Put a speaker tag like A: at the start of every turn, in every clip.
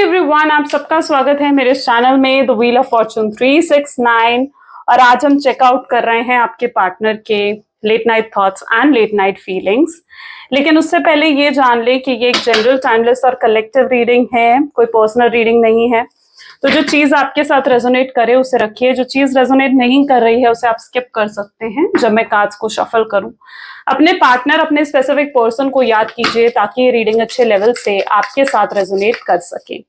A: Everyone, आप सबका स्वागत है मेरे चैनल में द व्हील ऑफ फॉर्चून 369। और आज हम चेकआउट कर रहे हैं आपके पार्टनर के late night thoughts and late night feelings. लेकिन उससे पहले ये जान ले कि ये एक जनरल, टाइमलेस और कलेक्टिव रीडिंग है, कोई पर्सनल रीडिंग नहीं है। तो जो चीज आपके साथ रेजोनेट करे उसे रखिए, जो चीज रेजोनेट नहीं कर रही है उसे आप स्किप कर सकते हैं जब मैं कार्ड्स को शफल करूं। अपने पार्टनर, अपने स्पेसिफिक पर्सन को याद कीजिए ताकि ये रीडिंग अच्छे लेवल से आपके साथ रेजोनेट कर सके।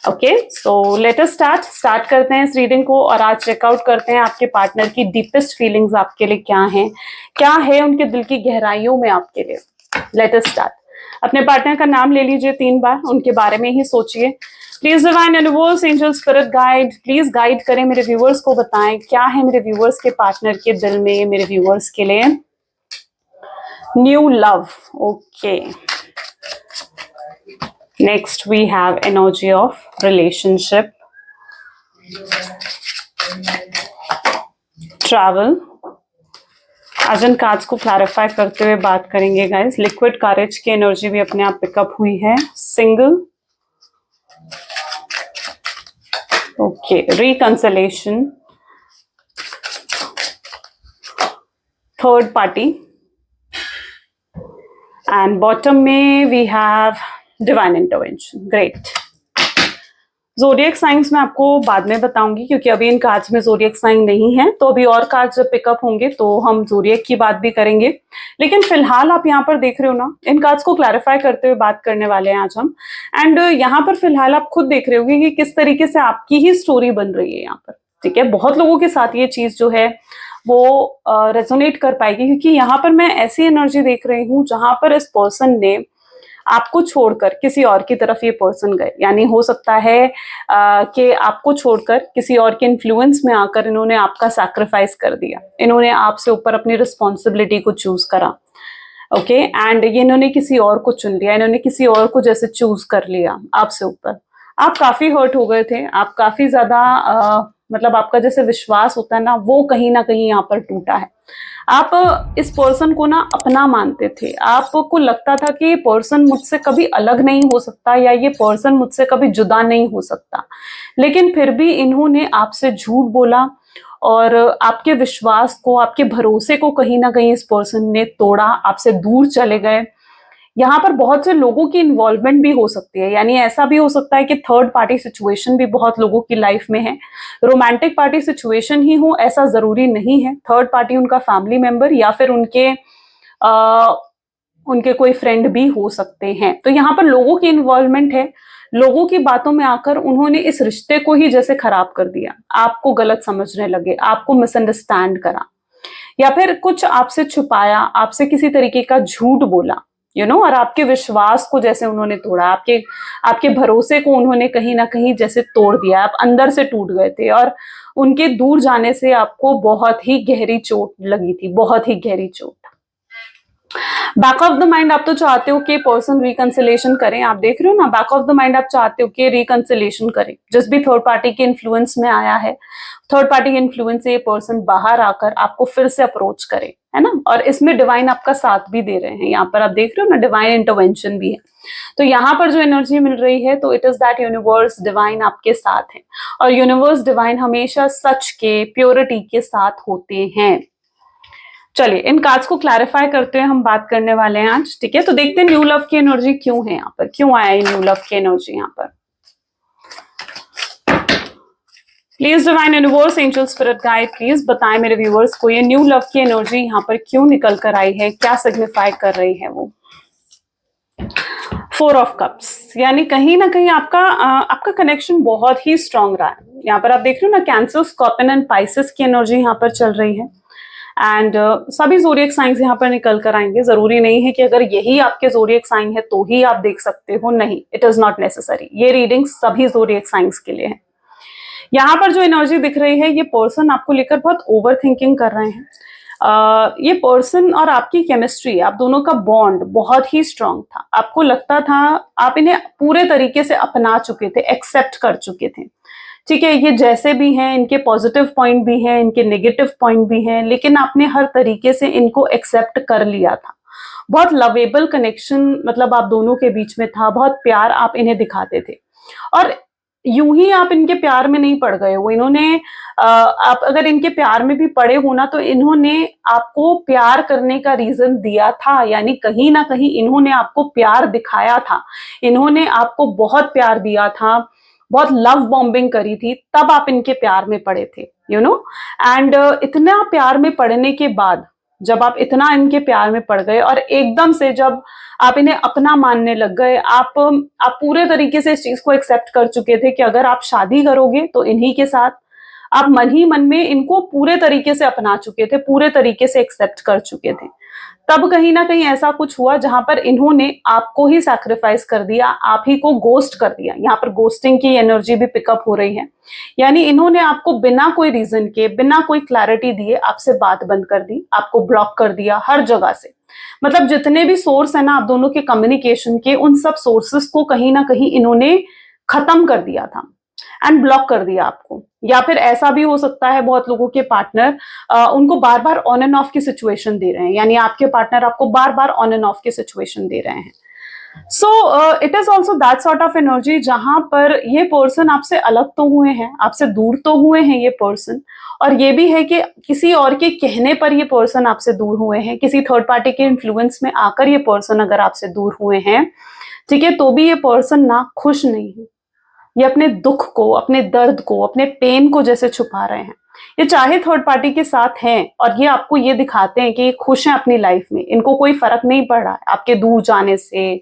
A: Okay, so let us start करते हैं इस रीडिंग को और आज चेकआउट करते हैं आपके पार्टनर की डीपेस्ट फीलिंग्स आपके लिए क्या है उनके दिल की गहराइयों में आपके लिए। Let us start. अपने पार्टनर का नाम ले लीजिए 3 बार, उनके बारे में ही सोचिए। Please divine universe, angel, spirit guide, please guide करें मेरे व्यूअर्स को, बताएं क्या है मेरे व्यूअर्स के पार्टनर के दिल में मेरे व्यूअर्स के लिए। New love, okay. Next we have energy of relationship, travel. आज इन कार्ड्स को क्लैरिफाई करते हुए बात करेंगे गाइस। लिक्विड करेज की एनर्जी भी अपने आप पिकअप हुई है। Single, okay. Reconciliation, third party and bottom में we have divine intervention. Great. Zodiac signs मैं आपको बाद में बताऊंगी क्योंकि अभी इन कार्ड्स में ज़ोडिएक साइन नहीं है, तो अभी और कार्ड्स जब पिकअप होंगे तो हम ज़ोडिएक की बात भी करेंगे। लेकिन फिलहाल आप यहाँ पर देख रहे हो ना, इन कार्ड्स को क्लैरिफाई करते हुए बात करने वाले हैं आज हम। एंड यहाँ पर फिलहाल आप खुद देख रहे होगे कि किस तरीके से आपकी ही स्टोरी बन रही है यहाँ पर। ठीक है, बहुत लोगों के साथ ये चीज जो है वो रेजोनेट कर पाएगी क्योंकि यहाँ पर मैं ऐसी एनर्जी देख रही हूँ जहां पर इस पर्सन ने आपको छोड़कर किसी और की तरफ ये पर्सन गए। यानी हो सकता है कि आपको छोड़कर किसी और के इन्फ्लुएंस में आकर इन्होंने आपका सैक्रिफाइस कर दिया, इन्होंने आपसे ऊपर अपनी रिस्पॉन्सिबिलिटी को चूज करा। ओके, एंड ये इन्होंने किसी और को चुन लिया, इन्होंने किसी और को जैसे चूज कर लिया आपसे ऊपर। आप काफी हर्ट हो गए थे, आप काफी ज्यादा मतलब आपका जैसे विश्वास होता है ना, वो कहीं ना कहीं यहाँ पर टूटा है। आप इस पर्सन को ना अपना मानते थे, आपको लगता था कि ये पर्सन मुझसे कभी अलग नहीं हो सकता या ये पर्सन मुझसे कभी जुदा नहीं हो सकता। लेकिन फिर भी इन्होंने आपसे झूठ बोला और आपके विश्वास को, आपके भरोसे को कहीं ना कहीं इस पर्सन ने तोड़ा, आपसे दूर चले गए। यहाँ पर बहुत से लोगों की इन्वॉल्वमेंट भी हो सकती है, यानी ऐसा भी हो सकता है कि थर्ड पार्टी सिचुएशन भी बहुत लोगों की लाइफ में है। रोमांटिक पार्टी सिचुएशन ही हो ऐसा जरूरी नहीं है। थर्ड पार्टी उनका फैमिली मेंबर या फिर उनके कोई फ्रेंड भी हो सकते हैं। तो यहाँ पर लोगों की इन्वॉल्वमेंट है, लोगों की बातों में आकर उन्होंने इस रिश्ते को ही जैसे खराब कर दिया, आपको गलत समझने लगे, आपको मिसअंडरस्टैंड करा या फिर कुछ आपसे छुपाया, आपसे किसी तरीके का झूठ बोला, और आपके विश्वास को जैसे उन्होंने तोड़ा, आपके भरोसे को उन्होंने कहीं ना कहीं जैसे तोड़ दिया। आप अंदर से टूट गए थे और उनके दूर जाने से आपको बहुत ही गहरी चोट लगी थी, बहुत ही गहरी चोट। बैक ऑफ द माइंड आप तो चाहते हो कि पर्सन रिकंसिलेशन करें, आप देख रहे हो ना, बैक ऑफ द माइंड आप चाहते हो कि रिकंसिलेशन करें। जिस भी थर्ड पार्टी के इन्फ्लुएंस में आया है, थर्ड पार्टी के इन्फ्लुएंस से ये पर्सन बाहर आकर आपको फिर से अप्रोच करे, है ना। और इसमें डिवाइन आपका साथ भी दे रहे हैं, यहाँ पर आप देख रहे हो ना, डिवाइन इंटरवेंशन भी है। तो यहाँ पर जो एनर्जी मिल रही है तो it is that universe divine आपके साथ है और यूनिवर्स डिवाइन हमेशा सच के, प्योरिटी के साथ होते हैं। चलिए इन कार्ड्स को क्लैरिफाई करते हुए हम बात करने वाले हैं आज। ठीक है, तो देखते हैं न्यू लव की एनर्जी क्यों है यहाँ पर, क्यों आया है न्यू लव की एनर्जी यहाँ पर। Please divine universe, angel, spirit guide, please बताएं मेरे व्यूअर्स को ये न्यू लव की एनर्जी यहाँ पर क्यों निकल कर आई है, क्या सिग्निफाई कर रही है वो। 4 ऑफ कप्स, यानी कहीं ना कहीं आपका कनेक्शन बहुत ही स्ट्रांग रहा है। यहाँ पर आप देख रहे हो ना, कैंसर, स्कॉर्पियन एंड पाइसेस की एनर्जी यहाँ पर चल रही है। एंड सभी ज़ोडिएक साइंस यहाँ पर निकल कर आएंगे। जरूरी नहीं है कि अगर यही आपके ज़ोडिएक साइन है तो ही आप देख सकते हो, नहीं, इट इज नॉट नेसेसरी। ये रीडिंग सभी ज़ोडिएक साइंस के लिए है। यहाँ पर जो एनर्जी दिख रही है, ये पर्सन आपको लेकर बहुत ओवर थिंकिंग कर रहे हैं। ये पर्सन और आपकी केमिस्ट्री, आप दोनों का बॉन्ड बहुत ही स्ट्रांग था। आपको लगता था आप इन्हें पूरे तरीके से अपना चुके थे, एक्सेप्ट कर चुके थे। ठीक है, ये जैसे भी हैं, इनके पॉजिटिव पॉइंट भी हैं, इनके नेगेटिव पॉइंट भी हैं, लेकिन आपने हर तरीके से इनको एक्सेप्ट कर लिया था। बहुत लवेबल कनेक्शन मतलब आप दोनों के बीच में था, बहुत प्यार आप इन्हें दिखाते थे। और यूं ही आप इनके प्यार में नहीं पड़ गए हो, इन्होंने आप अगर इनके प्यार में भी पड़े हो ना, तो इन्होंने आपको प्यार करने का रीजन दिया था, यानी कहीं ना कहीं इन्होंने आपको प्यार दिखाया था, इन्होंने आपको बहुत प्यार दिया था, बहुत लव बॉम्बिंग करी थी, तब आप इनके प्यार में पड़े थे, यू नो। एंड इतना प्यार में पड़ने के बाद, जब आप इतना इनके प्यार में पड़ गए और एकदम से जब आप इन्हें अपना मानने लग गए, आप पूरे तरीके से इस चीज को एक्सेप्ट कर चुके थे कि अगर आप शादी करोगे तो इन्हीं के साथ, आप मन ही मन में इनको पूरे तरीके से अपना चुके थे, पूरे तरीके से एक्सेप्ट कर चुके थे, तब कहीं ना कहीं ऐसा कुछ हुआ जहां पर इन्होंने आपको ही सैक्रिफाइस कर दिया, आप ही को गोस्ट कर दिया। यहाँ पर गोस्टिंग की एनर्जी भी पिकअप हो रही है, यानी इन्होंने आपको बिना कोई रीजन के, बिना कोई क्लैरिटी दिए आपसे बात बंद कर दी, आपको ब्लॉक कर दिया हर जगह से। मतलब जितने भी सोर्स है ना आप दोनों के कम्युनिकेशन के, उन सब सोर्सेस को कहीं ना कहीं इन्होंने खत्म कर दिया था एंड ब्लॉक कर दिया आपको। या फिर ऐसा भी हो सकता है बहुत लोगों के पार्टनर उनको बार बार ऑन एंड ऑफ की सिचुएशन दे रहे हैं, यानी आपके पार्टनर आपको बार बार ऑन एंड ऑफ की सिचुएशन दे रहे हैं। So it is also that sort of energy जहां पर ये पर्सन आपसे अलग तो हुए हैं, आपसे दूर तो हुए हैं ये पर्सन, और ये भी है कि किसी और के कहने पर ये पर्सन आपसे दूर हुए हैं, किसी थर्ड पार्टी के इन्फ्लुएंस में आकर ये पर्सन अगर आपसे दूर हुए हैं, ठीक है, तो भी ये पर्सन ना खुश नहीं है। ये अपने दुख को, अपने दर्द को, अपने पेन को जैसे छुपा रहे हैं। ये चाहे थर्ड पार्टी के साथ हैं और ये आपको ये दिखाते हैं कि ये खुश हैं अपनी लाइफ में, इनको कोई फर्क नहीं पड़ रहा है आपके दूर जाने से,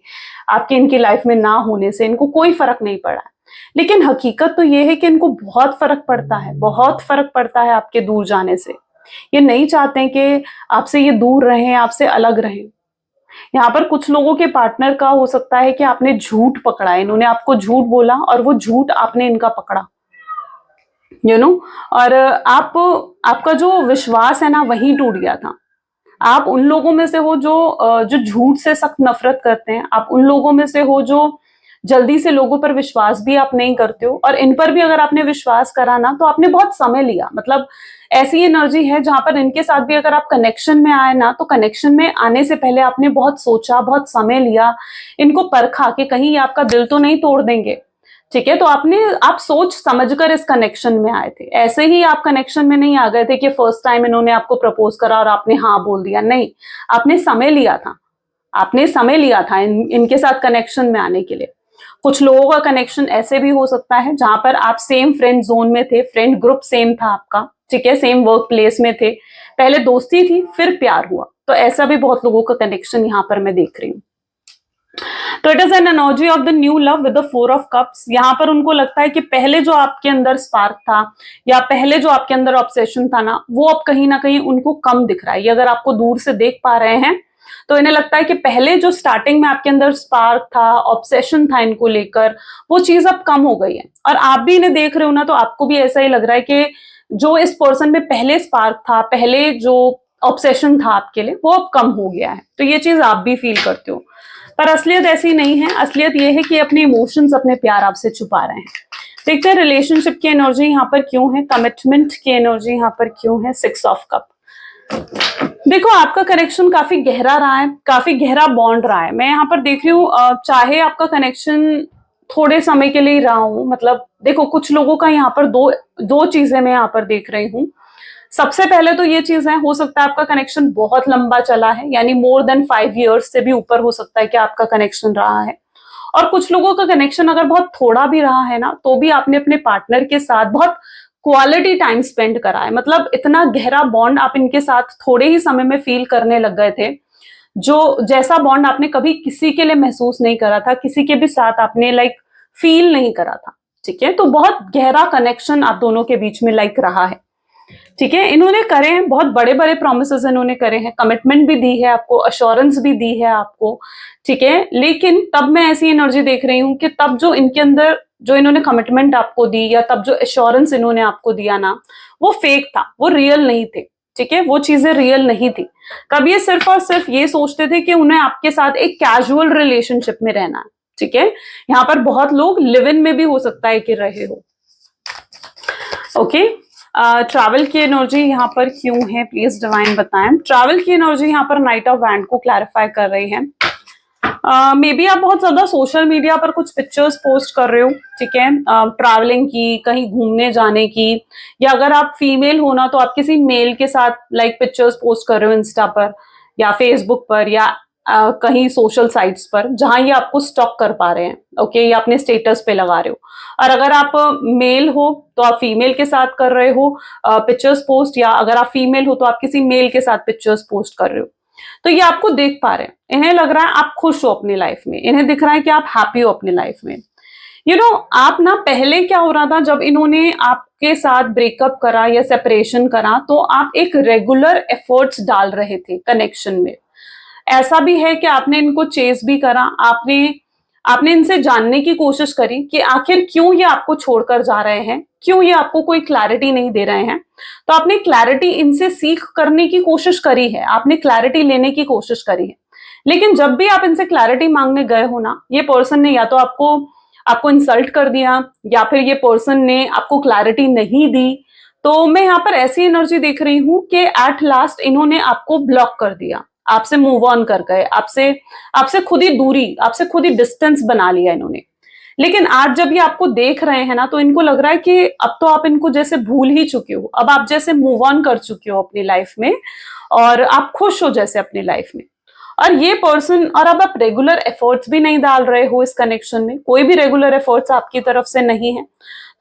A: आपके इनकी लाइफ में ना होने से, इनको कोई फर्क नहीं पड़ा है। लेकिन हकीकत तो ये है कि इनको बहुत फर्क पड़ता है, बहुत फर्क पड़ता है आपके दूर जाने से। ये नहीं चाहते हैं कि आपसे ये दूर रहें, आपसे अलग रहें। यहाँ पर कुछ लोगों के पार्टनर का हो सकता है कि आपने झूठ पकड़ा, इन्होंने आपको झूठ बोला और वो झूठ आपने इनका पकड़ा, यू नो। और आपका जो विश्वास है ना वहीं टूट गया था। आप उन लोगों में से हो जो झूठ से सख्त नफरत करते हैं, आप उन लोगों में से हो जो जल्दी से लोगों पर विश्वास भी आप नहीं करते हो, और इन पर भी अगर आपने विश्वास करा ना तो आपने बहुत समय लिया। मतलब ऐसी एनर्जी है जहां पर इनके साथ भी अगर आप कनेक्शन में आए ना, तो कनेक्शन में आने से पहले आपने बहुत सोचा, बहुत समय लिया, इनको परखा कि कहीं ये आपका दिल तो नहीं तोड़ देंगे, ठीक है। तो आप सोच समझकर इस कनेक्शन में आए थे, ऐसे ही आप कनेक्शन में नहीं आ गए थे कि फर्स्ट टाइम इन्होंने आपको प्रपोज करा और आपने हाँ बोल दिया, नहीं, आपने समय लिया था, आपने समय लिया था इनके साथ कनेक्शन में आने के लिए। कुछ लोगों का कनेक्शन ऐसे भी हो सकता है जहां पर आप सेम फ्रेंड जोन में थे, फ्रेंड ग्रुप सेम था आपका, ठीक है, सेम वर्क प्लेस में थे, पहले दोस्ती थी फिर प्यार हुआ, तो ऐसा भी बहुत लोगों का कनेक्शन यहाँ पर मैं देख रही हूँ। तो it is an energy of the new love with the 4 of cups. यहाँ पर उनको लगता है कि पहले जो आपके अंदर स्पार्क था या पहले जो आपके अंदर ऑब्सेशन था ना, वो अब कहीं ना कहीं उनको कम दिख रहा है। ये अगर आपको दूर से देख पा रहे हैं तो इन्हें लगता है कि पहले जो स्टार्टिंग में आपके अंदर स्पार्क था, ऑब्सेशन था इनको लेकर, वो चीज अब कम हो गई है। और आप भी इन्हें देख रहे हो ना, तो आपको भी ऐसा ही लग रहा है कि जो इस पर्सन में पहले स्पार्क था, पहले जो ऑब्सेशन था आपके लिए, वो अब कम हो गया है। तो ये चीज आप भी फील करते हो, पर असलियत ऐसी नहीं है। असलियत ये है कि अपने इमोशंस, अपने प्यार आपसे छुपा रहे हैं। देखते हैं रिलेशनशिप की एनर्जी यहाँ पर क्यों है, कमिटमेंट की एनर्जी यहाँ पर क्यों है। 6 ऑफ कप। देखो आपका कनेक्शन काफी गहरा रहा है, काफी गहरा बॉन्ड रहा है। मैं यहाँ पर देख रही हूँ चाहे आपका कनेक्शन थोड़े समय के लिए रहा हूं, मतलब देखो कुछ लोगों का यहाँ पर दो चीजें मैं यहाँ पर देख रही हूँ। सबसे पहले तो ये चीज है, हो सकता है आपका कनेक्शन बहुत लंबा चला है, यानी मोर देन 5 इयर्स से भी ऊपर हो सकता है कि आपका कनेक्शन रहा है। और कुछ लोगों का कनेक्शन अगर बहुत थोड़ा भी रहा है ना, तो भी आपने अपने पार्टनर के साथ बहुत क्वालिटी टाइम स्पेंड करा है। मतलब इतना गहरा बॉन्ड आप इनके साथ थोड़े ही समय में फील करने लग गए थे, जो जैसा बॉन्ड आपने कभी किसी के लिए महसूस नहीं करा था, किसी के भी साथ आपने फील नहीं करा था, ठीक है। तो बहुत गहरा कनेक्शन आप दोनों के बीच में रहा है, ठीक है। इन्होंने करे हैं बहुत बड़े बड़े प्रोमिसेस, इन्होंने करे हैं, कमिटमेंट भी दी है आपको, अश्योरेंस भी दी है आपको, ठीक है। लेकिन तब मैं ऐसी एनर्जी देख रही हूँ कि तब जो इनके अंदर जो इन्होंने कमिटमेंट आपको दी या तब जो एश्योरेंस इन्होंने आपको दिया ना, वो फेक था, वो रियल नहीं थे, ठीक है। वो चीजें रियल नहीं थी। तब ये सिर्फ और सिर्फ ये सोचते थे कि उन्हें आपके साथ एक कैजुअल रिलेशनशिप में रहना है, ठीक है। यहाँ पर बहुत लोग लिव इन में भी हो सकता है कि रहे हो, ओके। ट्रैवल की एनर्जी यहाँ पर क्यों है, प्लीज डिवाइन बताएं। ट्रैवल की एनर्जी यहाँ पर नाइट ऑफ वैंड को क्लैरिफाई कर रही है। मे बी आप बहुत ज्यादा सोशल मीडिया पर कुछ पिक्चर्स पोस्ट कर रहे हो, ठीक है, ट्रैवलिंग की, कहीं घूमने जाने की, या अगर आप फीमेल हो ना तो आप किसी मेल के साथ लाइक पिक्चर्स पोस्ट कर रहे हो इंस्टा पर या फेसबुक पर या कहीं सोशल साइट्स पर जहां ये आपको स्टॉक कर पा रहे हैं, ओके, या अपने स्टेटस पे लगा रहे हो। और अगर आप मेल हो तो आप फीमेल के साथ कर रहे हो पिक्चर्स पोस्ट, या अगर आप फीमेल हो तो आप किसी मेल के साथ पिक्चर्स पोस्ट कर रहे हो। तो ये आपको देख पा रहे हैं, इन्हें लग रहा है आप खुश हो अपनी लाइफ में, इन्हें दिख रहा है कि आप हैप्पी हो अपनी लाइफ में। आप ना पहले क्या हो रहा था जब इन्होंने आपके साथ ब्रेकअप करा या सेपरेशन करा, तो आप एक रेगुलर एफर्ट्स डाल रहे थे कनेक्शन में। ऐसा भी है कि आपने इनको चेस भी करा, आपने आपने इनसे जानने की कोशिश करी कि आखिर क्यों ये आपको छोड़कर जा रहे हैं, क्यों ये आपको कोई क्लैरिटी नहीं दे रहे हैं। तो आपने क्लैरिटी इनसे सीख करने की कोशिश करी है, आपने क्लैरिटी लेने की कोशिश करी है। लेकिन जब भी आप इनसे क्लैरिटी मांगने गए हो ना, ये पर्सन ने या तो आपको आपको इंसल्ट कर दिया, या फिर ये पर्सन ने आपको क्लैरिटी नहीं दी। तो मैं यहाँ पर ऐसी एनर्जी देख रही हूं कि एट लास्ट इन्होंने आपको ब्लॉक कर दिया, आपसे मूव ऑन कर गए, आपसे आपसे खुद ही दूरी, आपसे खुद ही डिस्टेंस बना लिया इन्होंने। लेकिन आज जब ये आपको देख रहे हैं ना, तो इनको लग रहा है कि अब तो आप इनको जैसे भूल ही चुके हो, अब आप जैसे मूव ऑन कर चुके हो अपनी लाइफ में, और आप खुश हो जैसे अपनी लाइफ में। और ये पर्सन, और अब आप रेगुलर एफर्ट्स भी नहीं डाल रहे हो इस कनेक्शन में, कोई भी रेगुलर एफर्ट्स आपकी तरफ से नहीं है।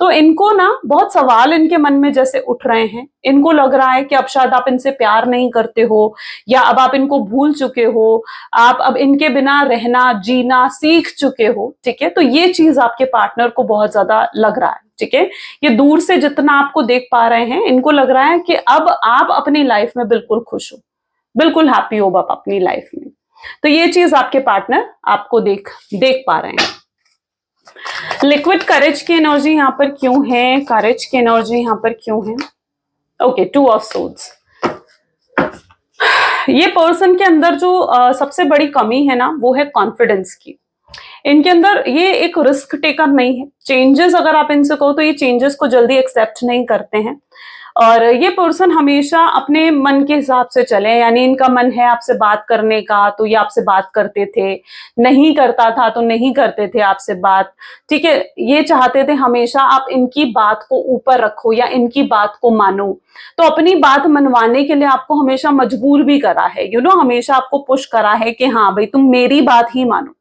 A: तो इनको ना बहुत सवाल इनके मन में जैसे उठ रहे हैं, इनको लग रहा है कि अब शायद आप इनसे प्यार नहीं करते हो, या अब आप इनको भूल चुके हो, आप अब इनके बिना रहना जीना सीख चुके हो, ठीक है। तो ये चीज आपके पार्टनर को बहुत ज्यादा लग रहा है, ठीक है। ये दूर से जितना आपको देख पा रहे हैं, इनको लग रहा है कि अब आप अपनी लाइफ में बिल्कुल खुश हो, बिल्कुल हैप्पी हो आप अपनी लाइफ में। तो ये चीज आपके पार्टनर आपको देख देख पा रहे हैं। लिक्विड करेज की एनर्जी यहाँ पर क्यों है, करेज की एनर्जी यहाँ पर क्यों है? Okay, 2 of swords. ये पर्सन के अंदर जो सबसे बड़ी कमी है ना, वो है कॉन्फिडेंस की। इनके अंदर ये एक रिस्क टेकर नहीं है। चेंजेस अगर आप इनसे कहो तो ये चेंजेस को जल्दी एक्सेप्ट नहीं करते हैं। और ये पर्सन हमेशा अपने मन के हिसाब से चले, यानी इनका मन है आपसे बात करने का तो ये आपसे बात करते थे, नहीं करता था तो नहीं करते थे आपसे बात, ठीक है। ये चाहते थे हमेशा आप इनकी बात को ऊपर रखो या इनकी बात को मानो। तो अपनी बात मनवाने के लिए आपको हमेशा मजबूर भी करा है, हमेशा आपको पुश करा है कि हाँ भाई तुम मेरी बात ही मानो।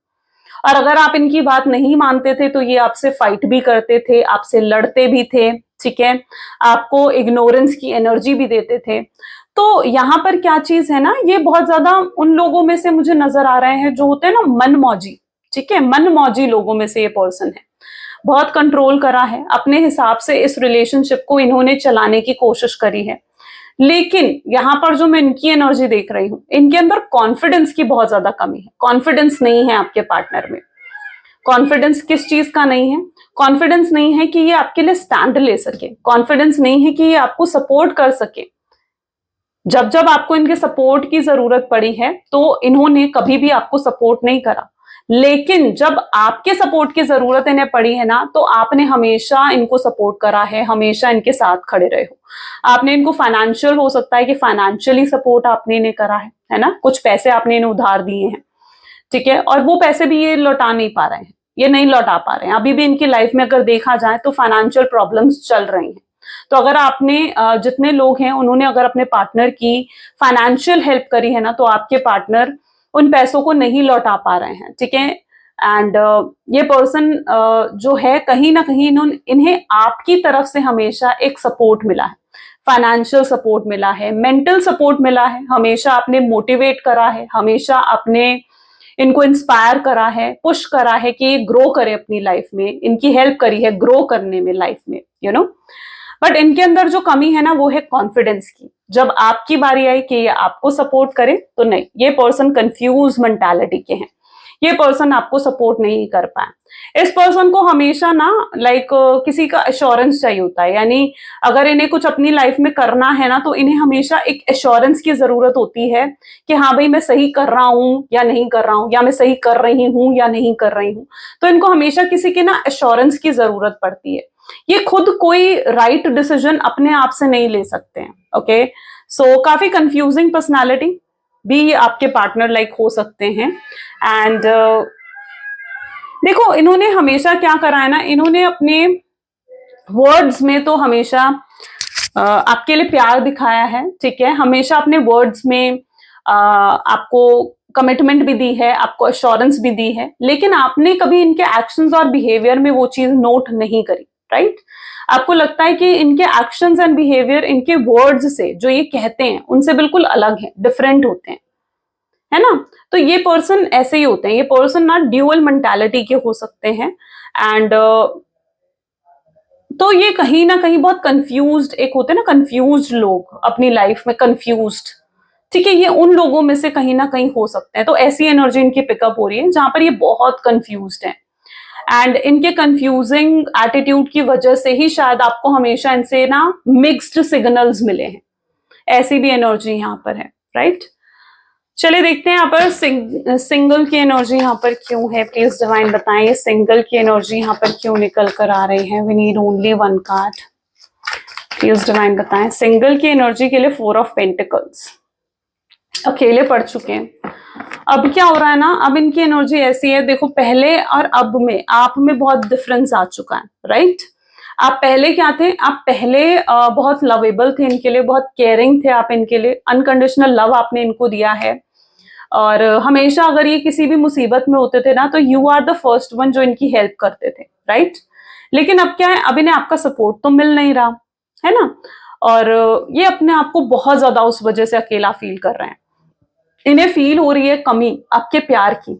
A: और अगर आप इनकी बात नहीं मानते थे तो ये आपसे फाइट भी करते थे, आपसे लड़ते भी थे, ठीक है, आपको इग्नोरेंस की एनर्जी भी देते थे। तो यहाँ पर क्या चीज है ना, ये बहुत ज्यादा उन लोगों में से मुझे नजर आ रहे हैं जो होते हैं ना मनमौजी, ठीक है, मनमौजी लोगों में से ये पर्सन है। बहुत कंट्रोल करा है, अपने हिसाब से इस रिलेशनशिप को इन्होंने चलाने की कोशिश करी है। लेकिन यहाँ पर जो मैं इनकी एनर्जी देख रही हूँ, इनके अंदर कॉन्फिडेंस की बहुत ज्यादा कमी है। कॉन्फिडेंस नहीं है आपके पार्टनर में। कॉन्फिडेंस किस चीज का नहीं है? कॉन्फिडेंस नहीं है कि ये आपके लिए स्टैंड ले सके, कॉन्फिडेंस नहीं है कि ये आपको सपोर्ट कर सके। जब जब आपको इनके सपोर्ट की जरूरत पड़ी है तो इन्होंने कभी भी आपको सपोर्ट नहीं करा। लेकिन जब आपके सपोर्ट की जरूरत इन्हें पड़ी है ना, तो आपने हमेशा इनको सपोर्ट करा है, हमेशा इनके साथ खड़े रहे हो। आपने इनको फाइनेंशियल, हो सकता है कि फाइनेंशियली सपोर्ट आपने इन्हें करा है ना, कुछ पैसे आपने इन्हें उधार दिए हैं, ठीक है, और वो पैसे भी ये लौटा नहीं पा रहे हैं, ये नहीं लौटा पा रहे हैं। अभी भी इनकी लाइफ में अगर देखा जाए तो फाइनेंशियल प्रॉब्लम्स चल रही हैं। तो अगर आपने जितने लोग हैं उन्होंने अगर अपने पार्टनर की फाइनेंशियल हेल्प करी है ना, तो आपके पार्टनर उन पैसों को नहीं लौटा पा रहे हैं, ठीक है। एंड ये पर्सन जो है, कहीं ना कहीं इन्हें आपकी तरफ से हमेशा एक सपोर्ट मिला है, फाइनेंशियल सपोर्ट मिला है, मेंटल सपोर्ट मिला है, हमेशा आपने मोटिवेट करा है, हमेशा आपने इनको इंस्पायर करा है, पुश करा है कि ये ग्रो करे अपनी लाइफ में, इनकी हेल्प करी है ग्रो करने में लाइफ में, बट इनके अंदर जो कमी है ना, वो है कॉन्फिडेंस की। जब आपकी बारी आई कि ये आपको सपोर्ट करे तो नहीं, ये पर्सन कंफ्यूज मेंटालिटी के हैं, ये पर्सन आपको सपोर्ट नहीं कर पाए। इस पर्सन को हमेशा ना किसी का एश्योरेंस चाहिए होता है, यानी अगर इन्हें कुछ अपनी लाइफ में करना है ना, तो इन्हें हमेशा एक एश्योरेंस की जरूरत होती है कि हाँ भाई मैं सही कर रहा हूं या नहीं कर रहा हूं, या मैं सही कर रही हूं या नहीं कर रही हूं। तो इनको हमेशा किसी के ना एश्योरेंस की जरूरत पड़ती है। ये खुद कोई राइट डिसीजन अपने आप से नहीं ले सकते हैं। ओके, सो काफी कंफ्यूजिंग पर्सनालिटी, भी आपके पार्टनर लाइक हो सकते हैं। एंड देखो इन्होंने हमेशा क्या करा है ना, इन्होंने अपने वर्ड्स में तो हमेशा आपके लिए प्यार दिखाया है, ठीक है, हमेशा अपने वर्ड्स में आपको कमिटमेंट भी दी है, आपको अश्योरेंस भी दी है, लेकिन आपने कभी इनके एक्शंस और बिहेवियर में वो चीज नोट नहीं करी, राइट? आपको लगता है कि इनके एक्शंस एंड बिहेवियर इनके वर्ड्स से जो ये कहते हैं उनसे बिल्कुल अलग है, डिफरेंट होते हैं, है ना? तो ये पर्सन ऐसे ही होते हैं, ये पर्सन ना ड्यूअल मेंटालिटी के हो सकते हैं। एंड तो ये कहीं ना कहीं बहुत कंफ्यूज्ड, एक होते हैं ना कंफ्यूज्ड लोग अपनी लाइफ में, कंफ्यूज्ड, ठीक है, ये उन लोगों में से कहीं ना कहीं हो सकते हैं। तो ऐसी एनर्जी इनकी पिकअप हो रही है जहां पर ये बहुत कंफ्यूज्ड है, एंड इनके कंफ्यूजिंग एटीट्यूड की वजह से ही शायद आपको हमेशा इनसे ना मिक्स्ड सिग्नल्स मिले हैं। ऐसी भी एनर्जी यहाँ पर है, राइट? चलिए देखते हैं यहाँ पर सिंगल की एनर्जी यहाँ पर क्यों है। प्लीज डिवाइन बताएं ये सिंगल की एनर्जी यहाँ पर क्यों निकल कर आ रही है। We need only one card. Please divine बताएं सिंगल की एनर्जी के लिए 4 ऑफ पेंटिकल्स। अकेले पड़ चुके हैं। अब क्या हो रहा है ना, अब इनकी एनर्जी ऐसी है, देखो पहले और अब में आप में बहुत डिफरेंस आ चुका है, राइट? आप पहले क्या थे, आप पहले बहुत लवेबल थे इनके लिए, बहुत केयरिंग थे आप इनके लिए, अनकंडीशनल लव आपने इनको दिया है, और हमेशा अगर ये किसी भी मुसीबत में होते थे ना तो you are the first one जो इनकी हेल्प करते थे, राइट? लेकिन अब क्या है, अब इन्हें आपका सपोर्ट तो मिल नहीं रहा है ना, और ये अपने आप को बहुत ज्यादा उस वजह से अकेला फील कर रहे हैं। इन्हें फील हो रही है कमी आपके प्यार की,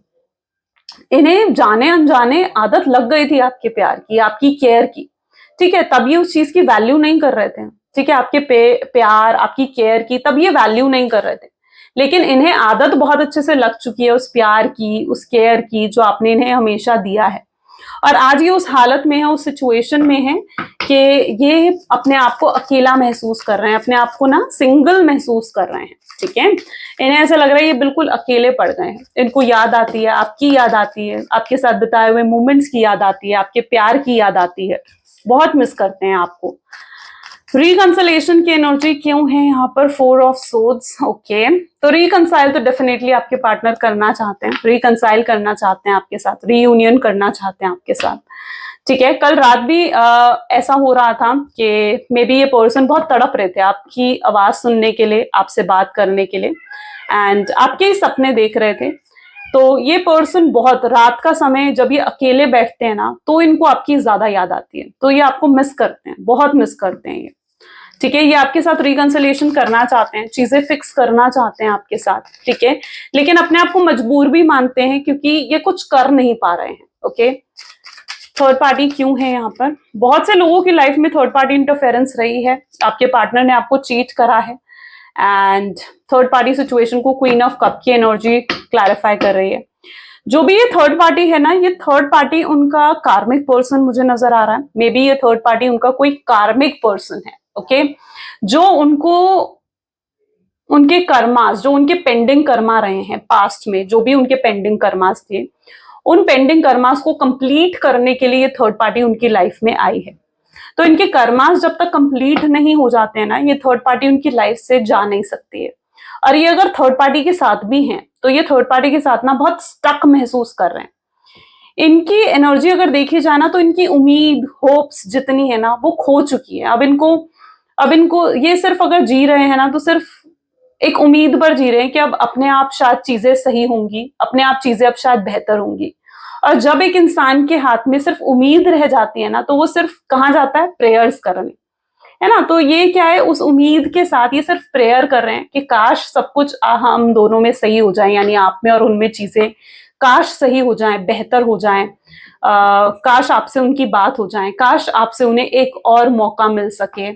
A: इन्हें जाने अनजाने आदत लग गई थी आपके प्यार की, आपकी केयर की, ठीक है, तब ये उस चीज की वैल्यू नहीं कर रहे थे, ठीक है, आपके प्यार आपकी केयर की तब ये वैल्यू नहीं कर रहे थे, लेकिन इन्हें आदत बहुत अच्छे से लग चुकी है उस प्यार की, उस केयर की जो आपने इन्हें हमेशा दिया है, और आज ये उस हालत में है, उस सिचुएशन में है कि ये अपने आप को अकेला महसूस कर रहे हैं, अपने आप को ना सिंगल महसूस कर रहे हैं, ठीक है, इन्हें ऐसा लग रहा है ये बिल्कुल अकेले पड़ गए हैं। इनको याद आती है, आपकी याद आती है, आपके साथ बिताए हुए मोमेंट्स की याद आती है, आपके प्यार की याद आती है, बहुत मिस करते हैं आपको। रिकंसिलेशन की एनर्जी क्यों है यहाँ पर, 4 ऑफ सोर्ड्स। ओके, तो रिकंसाइल तो डेफिनेटली आपके पार्टनर करना चाहते हैं, रिकंसाइल करना चाहते हैं आपके साथ, रीयूनियन करना चाहते हैं आपके साथ, ठीक है। कल रात भी ऐसा हो रहा था कि मे बी ये पर्सन बहुत तड़प रहे थे आपकी आवाज सुनने के लिए, आपसे बात करने के लिए, एंड आपके ही सपने देख रहे थे। तो ये पर्सन बहुत रात का समय जब ये अकेले बैठते हैं ना तो इनको आपकी ज्यादा याद आती है, तो ये आपको मिस करते हैं, बहुत मिस करते हैं ये, ठीक है। ये आपके साथ रिकंसिलिएशन करना चाहते हैं, चीजें फिक्स करना चाहते हैं आपके साथ, ठीक है, लेकिन अपने आप को मजबूर भी मानते हैं क्योंकि ये कुछ कर नहीं पा रहे हैं। ओके, थर्ड पार्टी क्यों है यहाँ पर, बहुत से लोगों की लाइफ में थर्ड पार्टी इंटरफेरेंस रही है, आपके पार्टनर ने आपको चीट करा है, एंड थर्ड पार्टी सिचुएशन को क्वीन ऑफ कप की एनर्जी क्लैरिफाई कर रही है। जो भी ये थर्ड पार्टी है ना, ये थर्ड पार्टी उनका कार्मिक पर्सन मुझे नजर आ रहा है, मे बी ये थर्ड पार्टी उनका कोई कार्मिक पर्सन है, ओके, जो उनको उनके कर्मास, जो उनके पेंडिंग कर्मा रहे हैं पास्ट में, जो भी उनके पेंडिंग कर्मास थे, उन पेंडिंग कर्मास को कंप्लीट करने के लिए थर्ड पार्टी उनकी लाइफ में आई है। तो इनके कर्मास जब तक कंप्लीट नहीं हो जाते हैं ना, ये थर्ड पार्टी उनकी लाइफ से जा नहीं सकती है। और ये अगर थर्ड पार्टी के साथ भी हैं तो ये थर्ड पार्टी के साथ ना बहुत स्टक महसूस कर रहे हैं। इनकी एनर्जी अगर देखी जाए ना तो इनकी उम्मीद, होप्स जितनी है ना वो खो चुकी है। अब इनको ये सिर्फ अगर जी रहे हैं ना तो सिर्फ एक उम्मीद पर जी रहे हैं कि अब अपने आप शायद चीजें सही होंगी, अपने आप चीजें अब शायद बेहतर होंगी। और जब एक इंसान के हाथ में सिर्फ उम्मीद रह जाती है ना तो वो सिर्फ कहाँ जाता है, प्रेयर्स करने, है ना। तो ये क्या है, उस उम्मीद के साथ ये सिर्फ प्रेयर कर रहे हैं कि काश सब कुछ हम दोनों में सही हो जाए, यानी आप में और उनमें चीजें काश सही हो जाए, बेहतर हो जाए, काश आपसे उनकी बात हो जाए, काश आपसे उन्हें एक और मौका मिल सके।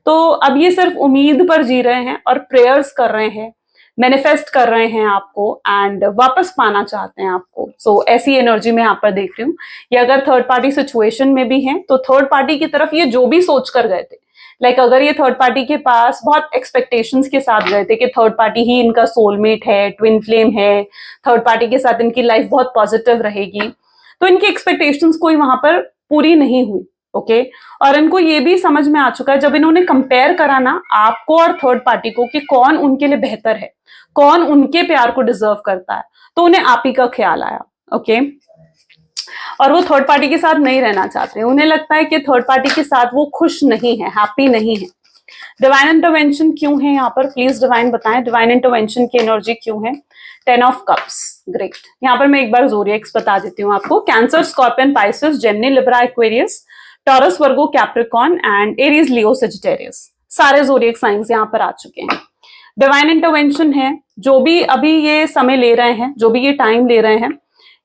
A: तो अब ये सिर्फ उम्मीद पर जी रहे हैं और प्रेयर्स कर रहे हैं, मैनिफेस्ट कर रहे हैं आपको, एंड वापस पाना चाहते हैं आपको। सो ऐसी एनर्जी मैं यहाँ पर देख रही हूँ। ये अगर थर्ड पार्टी सिचुएशन में भी है तो थर्ड पार्टी की तरफ ये जो भी सोच कर गए थे, लाइक अगर ये थर्ड पार्टी के पास बहुत एक्सपेक्टेशंस के साथ गए थे कि थर्ड पार्टी ही इनका सोलमेट है, ट्विन फ्लेम है, थर्ड पार्टी के साथ इनकी लाइफ बहुत पॉजिटिव रहेगी, तो इनकी एक्सपेक्टेशंस कोई वहां पर पूरी नहीं हुई, ओके और इनको ये भी समझ में आ चुका है, जब इन्होंने कंपेयर करा ना आपको और थर्ड पार्टी को कि कौन उनके लिए बेहतर है, कौन उनके प्यार को डिजर्व करता है, तो उन्हें आप ही का ख्याल आया। ओके और वो थर्ड पार्टी के साथ नहीं रहना चाहते, उन्हें लगता है कि थर्ड पार्टी के साथ वो खुश नहीं है, हैप्पी नहीं है। डिवाइन इंटरवेंशन क्यों है यहाँ पर, प्लीज डिवाइन बताएं, डिवाइन इंटरवेंशन की एनर्जी क्यों है। 10 ऑफ कप्स, ग्रेट। यहाँ पर मैं एक बार ज़ोडिएक्स बता देती हूँ आपको। Cancer, scorpion, Pisces, Gemini, Libra, Aquarius, taurus, Virgo, Capricorn and Aries, Leo, Sagittarius, सारे ज़ोडिएक साइंस यहाँ पर आ चुके हैं। डिवाइन इंटरवेंशन है, जो भी अभी ये समय ले रहे हैं, जो भी ये टाइम ले रहे हैं,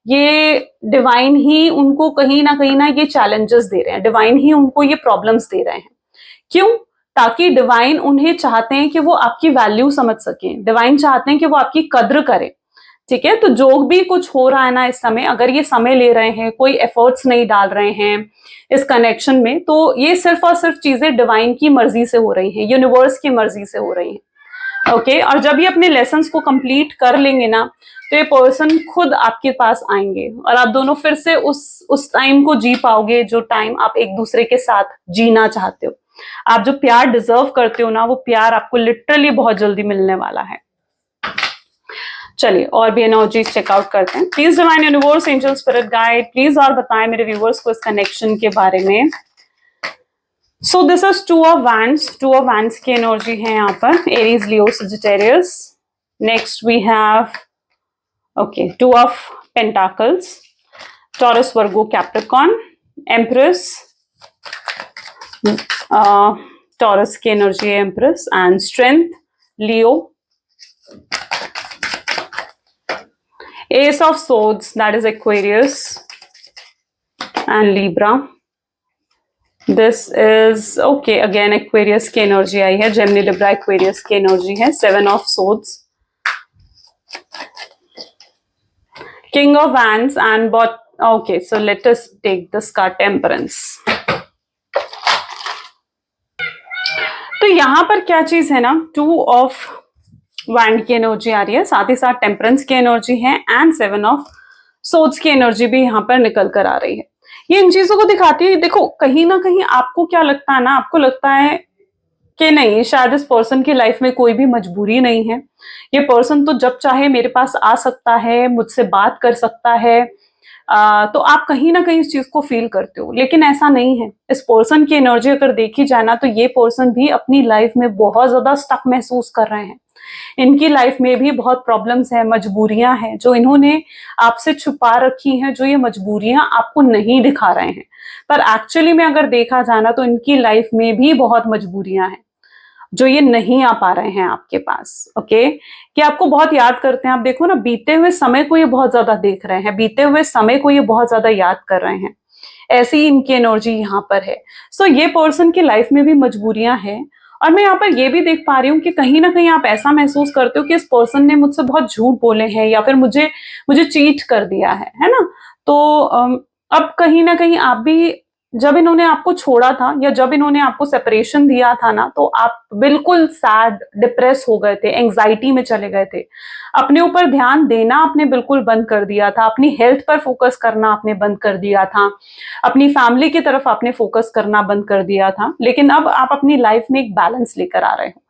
A: ये डिवाइन ही उनको कहीं ना ये चैलेंजेस दे रहे हैं, डिवाइन ही उनको ये प्रॉब्लम्स दे रहे हैं। क्यों? ताकि डिवाइन उन्हें चाहते हैं कि वो आपकी वैल्यू समझ सकें, डिवाइन चाहते हैं कि वो आपकी कद्र करें। ठीक है, तो जो भी कुछ हो रहा है ना इस समय, अगर ये समय ले रहे हैं, कोई एफर्ट्स नहीं डाल रहे हैं इस कनेक्शन में, तो ये सिर्फ और सिर्फ चीजें डिवाइन की मर्जी से हो रही हैं, यूनिवर्स की मर्जी से हो रही हैं। ओके और जब ये अपने लेसन्स को कंप्लीट कर लेंगे ना, तो ये पर्सन खुद आपके पास आएंगे और आप दोनों फिर से उस टाइम को जी पाओगे जो टाइम आप एक दूसरे के साथ जीना चाहते हो। आप जो प्यार डिजर्व करते हो ना, वो प्यार आपको लिटरली बहुत जल्दी मिलने वाला है। चलिए और भी एनर्जीज चेकआउट करते हैं। Please divine universe, angel, spirit guide, please और बताएं मेरे व्यूवर्स को इस कनेक्शन के बारे में। So this is 2 of wands, 2 of wands की एनर्जी है यहाँ पर, Aries, Leo, Sagittarius. Next we have okay 2 of pentacles, Taurus, Virgo, Capricorn, empress, Taurus की एनर्जी है empress, and strength, Leo, ace of swords that is Aquarius and Libra. This is okay again Aquarius की energy आई है, Gemini, Libra, Aquarius की energy है। 7 of swords, king of wands and bought. Okay so let us take this card, temperance. तो यहां पर क्या चीज है ना, 2 ऑफ वैंड की एनर्जी आ रही है, साथ ही साथ टेम्परेंस की एनर्जी है एंड 7 ऑफ सोर्ड्स की एनर्जी भी यहाँ पर निकल कर आ रही है। ये इन चीजों को दिखाती है। देखो कहीं ना कहीं आपको क्या लगता है ना, आपको लगता है कि नहीं शायद इस पर्सन की लाइफ में कोई भी मजबूरी नहीं है, ये पर्सन तो जब चाहे मेरे पास आ सकता है, मुझसे बात कर सकता है। तो आप कहीं ना कहीं इस चीज को फील करते हो, लेकिन ऐसा नहीं है। इस पर्सन की एनर्जी अगर देखी जाए ना, तो ये पर्सन भी अपनी लाइफ में बहुत ज्यादा स्टक महसूस कर रहे हैं। इनकी लाइफ में भी बहुत प्रॉब्लम्स हैं, मजबूरियां हैं जो इन्होंने आपसे छुपा रखी हैं, जो ये मजबूरियां आपको नहीं दिखा रहे हैं, पर एक्चुअली में अगर देखा जाना तो इनकी लाइफ में भी बहुत मजबूरियां हैं जो ये नहीं आ पा रहे हैं आपके पास। ओके कि आपको बहुत याद करते हैं। आप देखो ना, बीते हुए समय को ये बहुत ज्यादा देख रहे हैं, बीते हुए समय को ये बहुत ज्यादा याद कर रहे हैं। ऐसी इनकी एनर्जी यहाँ पर है। सो ये पर्सन की लाइफ में भी मजबूरियां हैं, और मैं यहाँ पर ये भी देख पा रही हूँ कि कहीं ना कहीं आप ऐसा महसूस करते हो कि इस पर्सन ने मुझसे बहुत झूठ बोले हैं, या फिर मुझे मुझे चीट कर दिया है ना। तो अब कहीं ना कहीं आप भी, जब इन्होंने आपको छोड़ा था या जब इन्होंने आपको सेपरेशन दिया था ना, तो आप बिल्कुल सैड, डिप्रेस हो गए थे, एंग्जाइटी में चले गए थे। अपने ऊपर ध्यान देना आपने बिल्कुल बंद कर दिया था, अपनी हेल्थ पर फोकस करना आपने बंद कर दिया था, अपनी फैमिली की तरफ आपने फोकस करना बंद कर दिया था। लेकिन अब आप अपनी लाइफ में एक बैलेंस लेकर आ रहे हो,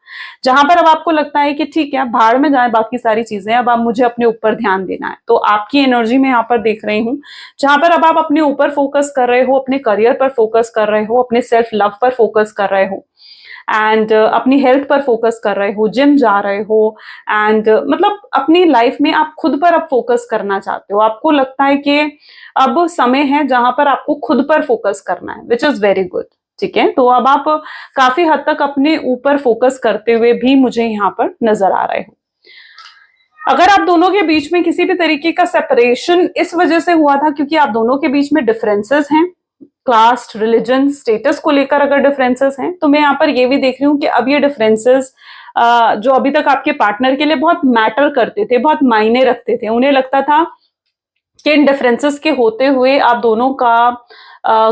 A: जहां पर अब आपको लगता है कि ठीक है, भाड़ में जाए बाकी सारी चीजें, अब आप मुझे अपने ऊपर ध्यान देना है। तो आपकी एनर्जी में यहाँ पर देख रही हूँ, जहां पर अब आप अपने ऊपर फोकस कर रहे हो, अपने करियर पर फोकस कर रहे हो, अपने सेल्फ लव पर फोकस कर रहे हो, एंड अपनी हेल्थ पर फोकस कर रहे हो, जिम जा रहे हो, एंड मतलब अपनी लाइफ में आप खुद पर अब फोकस करना चाहते हो। आपको लगता है कि अब समय है जहां पर आपको खुद पर फोकस करना है, विच इज वेरी गुड। ठीक है, तो अब आप काफी हद तक अपने ऊपर फोकस करते हुए भी मुझे यहाँ पर नजर आ रहे हो। अगर आप दोनों के बीच में किसी भी तरीके का सेपरेशन इस वजह से हुआ था क्योंकि आप दोनों के बीच में डिफरेंसेस हैं, कास्ट, रिलीजन, स्टेटस को लेकर अगर डिफरेंसेस हैं, तो मैं यहाँ पर ये भी देख रही हूँ कि अब ये डिफरेंसेस जो अभी तक आपके पार्टनर के लिए बहुत मैटर करते थे, बहुत मायने रखते थे, उन्हें लगता था कि इन डिफरेंसेस के होते हुए आप दोनों का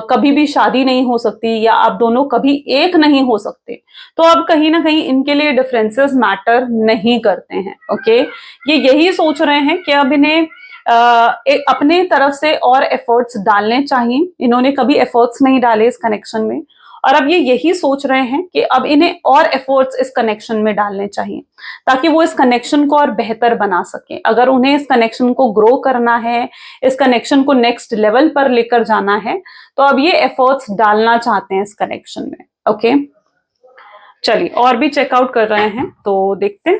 A: कभी भी शादी नहीं हो सकती, या आप दोनों कभी एक नहीं हो सकते। तो अब कहीं ना कहीं इनके लिए डिफरेंसेस मैटर नहीं करते हैं। ओके, ये यही सोच रहे हैं कि अब इन्हें अपने तरफ से और एफर्ट्स डालने चाहिए। इन्होंने कभी एफर्ट्स नहीं डाले इस कनेक्शन में, और अब ये यही सोच रहे हैं कि अब इन्हें और एफर्ट्स इस कनेक्शन में डालने चाहिए ताकि वो इस कनेक्शन को और बेहतर बना सके। अगर उन्हें इस कनेक्शन को ग्रो करना है, इस कनेक्शन को नेक्स्ट लेवल पर लेकर जाना है, तो अब ये एफर्ट्स डालना चाहते हैं इस कनेक्शन में। ओके, चलिए और भी चेकआउट कर रहे हैं तो देखते हैं।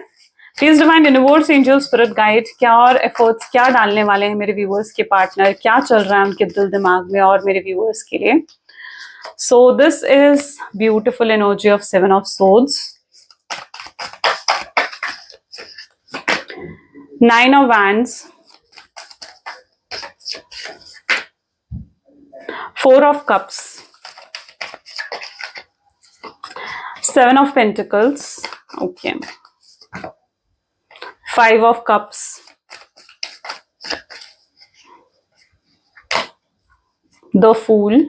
A: Please divine universe, angel, spirit guide, क्या और एफर्ट्स क्या डालने वाले हैं मेरे व्यूअर्स के पार्टनर, क्या चल रहा है उनके दिल दिमाग में और मेरे व्यूअर्स के लिए। So this is beautiful energy of Seven of Swords, Nine of Wands, Four of Cups, Seven of Pentacles, okay, Five of Cups, the Fool,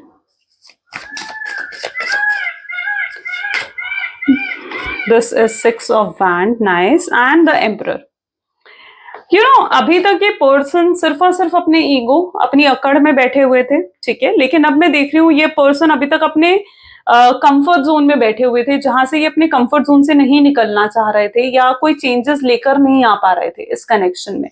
A: this is Six of Wands, nice, and the Emperor. अभी तक ये person सिर्फ और सिर्फ अपने ego, अपनी अकड़ में बैठे हुए थे, ठीक है, लेकिन अब मैं देख रही हूँ ये पर्सन अभी तक अपने कंफर्ट जोन में बैठे हुए थे, जहां से ये अपने कंफर्ट जोन से नहीं निकलना चाह रहे थे या कोई चेंजेस लेकर नहीं आ पा रहे थे इस कनेक्शन में।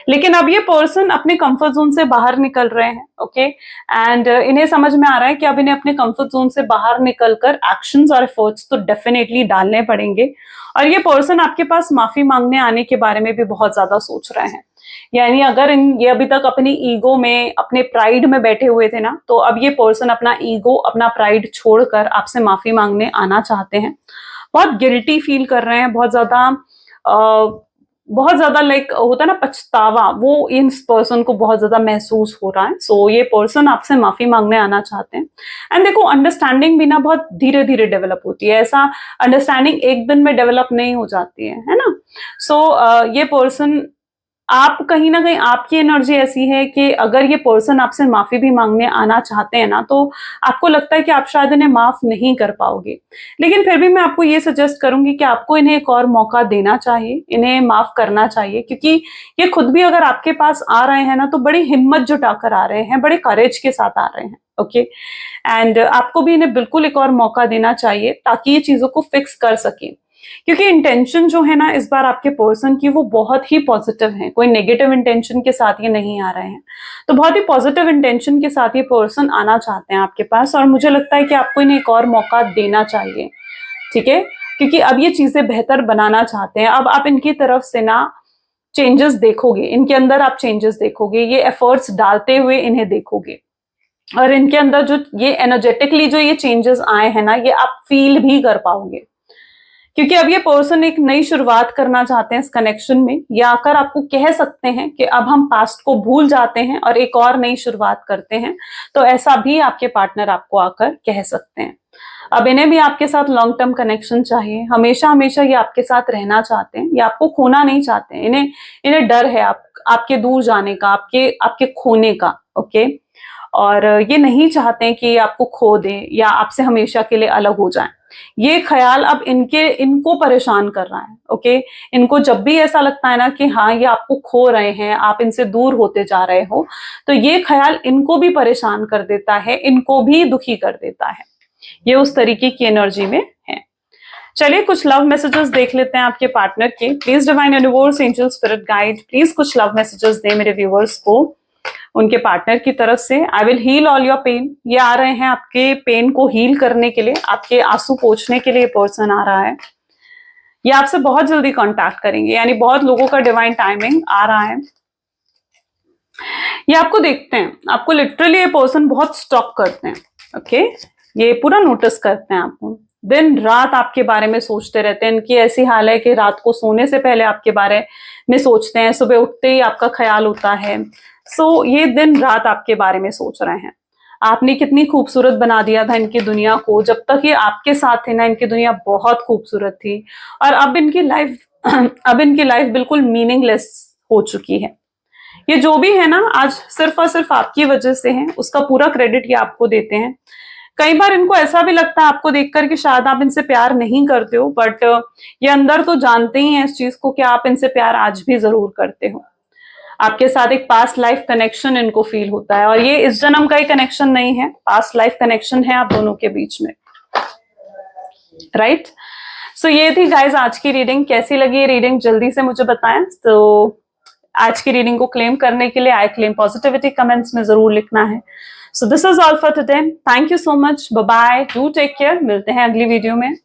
A: लेकिन अब ये पर्सन अपने कंफर्ट जोन से बाहर निकल रहे हैं, ओके, एंड इन्हें समझ में आ रहा है कि अब इन्हें अपने कंफर्ट जोन से बाहर निकलकर एक्शंस और एफर्ट्स तो डेफिनेटली डालने पड़ेंगे। और ये पर्सन आपके पास माफी मांगने आने के बारे में भी बहुत ज्यादा सोच रहे हैं। यानी अगर ये अभी तक अपनी ईगो में, अपने प्राइड में बैठे हुए थे ना, तो अब ये पर्सन अपना ईगो, अपना प्राइड छोड़कर आपसे माफी मांगने आना चाहते हैं। बहुत गिल्टी फील कर रहे हैं, बहुत ज्यादा लाइक होता है ना पछतावा, वो इस पर्सन को बहुत ज्यादा महसूस हो रहा है। सो ये पर्सन आपसे माफी मांगने आना चाहते हैं। एंड देखो, अंडरस्टैंडिंग भी ना बहुत धीरे धीरे डेवलप होती है, ऐसा अंडरस्टैंडिंग एक दिन में डेवलप नहीं हो जाती है ना। सो ये पर्सन, आप कहीं ना कहीं, आपकी एनर्जी ऐसी है कि अगर ये पर्सन आपसे माफी भी मांगने आना चाहते हैं ना, तो आपको लगता है कि आप शायद इन्हें माफ नहीं कर पाओगे। लेकिन फिर भी मैं आपको ये सजेस्ट करूंगी कि आपको इन्हें एक और मौका देना चाहिए, इन्हें माफ करना चाहिए, क्योंकि ये खुद भी अगर आपके पास आ रहे हैं ना, तो बड़ी हिम्मत जुटाकर आ रहे हैं, बड़े करेज के साथ आ रहे हैं, ओके। एंड आपको भी इन्हें बिल्कुल एक और मौका देना चाहिए ताकि ये चीजों को फिक्स कर सके, क्योंकि इंटेंशन जो है ना इस बार आपके पर्सन की, वो बहुत ही पॉजिटिव है। कोई नेगेटिव इंटेंशन के साथ ये नहीं आ रहे हैं, तो बहुत ही पॉजिटिव इंटेंशन के साथ ये पर्सन आना चाहते हैं आपके पास। और मुझे लगता है कि आपको इन्हें एक और मौका देना चाहिए, ठीक है, क्योंकि अब ये चीजें बेहतर बनाना चाहते हैं। अब आप इनकी तरफ से ना चेंजेस देखोगे, इनके अंदर आप चेंजेस देखोगे, ये एफर्ट्स डालते हुए इन्हें देखोगे, और इनके अंदर जो ये एनर्जेटिकली जो ये चेंजेस आए हैं ना, ये आप फील भी कर पाओगे, क्योंकि अब ये पर्सन एक नई शुरुआत करना चाहते हैं इस कनेक्शन में, या आकर आपको कह सकते हैं कि अब हम पास्ट को भूल जाते हैं और एक और नई शुरुआत करते हैं। तो ऐसा भी आपके पार्टनर आपको आकर कह सकते हैं। अब इन्हें भी आपके साथ लॉन्ग टर्म कनेक्शन चाहिए, हमेशा हमेशा ये आपके साथ रहना चाहते हैं, ये आपको खोना नहीं चाहते हैं। इन्हें डर है आपके दूर जाने का, आपके खोने का, ओके। और ये नहीं चाहते हैं कि आपको खो दें या आपसे हमेशा के लिए अलग हो जाएं। ये ख्याल अब इनको परेशान कर रहा है, ओके। इनको जब भी ऐसा लगता है ना कि हाँ ये आपको खो रहे हैं, आप इनसे दूर होते जा रहे हो, तो ये ख्याल इनको भी परेशान कर देता है, इनको भी दुखी कर देता है। ये उस तरीके की एनर्जी में है। चलिए कुछ लव मैसेजेस देख लेते हैं आपके पार्टनर के। Please divine universe, angel, spirit guide, please कुछ लव मैसेजेस दे मेरे व्यूअर्स को उनके पार्टनर की तरफ से। I will heal all your pain. ये आ रहे हैं आपके पेन को हील करने के लिए, आपके आंसू पोंछने के लिए पर्सन आ रहा है। ये आपसे बहुत जल्दी कांटेक्ट करेंगे, यानी बहुत लोगों का डिवाइन टाइमिंग आ रहा है। ये आपको देखते हैं, आपको लिटरली ये पर्सन बहुत स्टॉक करते हैं, ओके। ये पूरा नोटिस करते हैं आपको, दिन रात आपके बारे में सोचते रहते हैं। इनकी ऐसी हाल है कि रात को सोने से पहले आपके बारे में सोचते हैं, सुबह उठते ही आपका ख्याल होता है। सो ये दिन रात आपके बारे में सोच रहे हैं। आपने कितनी खूबसूरत बना दिया था इनकी दुनिया को। जब तक ये आपके साथ थे ना, इनकी दुनिया बहुत खूबसूरत थी, और अब इनकी लाइफ बिल्कुल मीनिंगलेस हो चुकी है। ये जो भी है ना आज सिर्फ और सिर्फ आपकी वजह से है, उसका पूरा क्रेडिट ये आपको देते हैं। कई बार इनको ऐसा भी लगता है आपको देखकर कि शायद आप इनसे प्यार नहीं करते हो, बट ये अंदर तो जानते ही हैं इस चीज को कि आप इनसे प्यार आज भी जरूर करते हो। आपके साथ एक पास्ट लाइफ कनेक्शन इनको फील होता है, और ये इस जन्म का ही कनेक्शन नहीं है, पास्ट लाइफ कनेक्शन है आप दोनों के बीच में, राइट। सो ये थी गाइज आज की रीडिंग। कैसी लगी ये रीडिंग जल्दी से मुझे बताएं। तो आज की रीडिंग को क्लेम करने के लिए आई क्लेम पॉजिटिविटी कमेंट्स में जरूर लिखना है। So this is all for today. Thank you so much, bye bye, do take care. मिलते हैं अगली वीडियो में।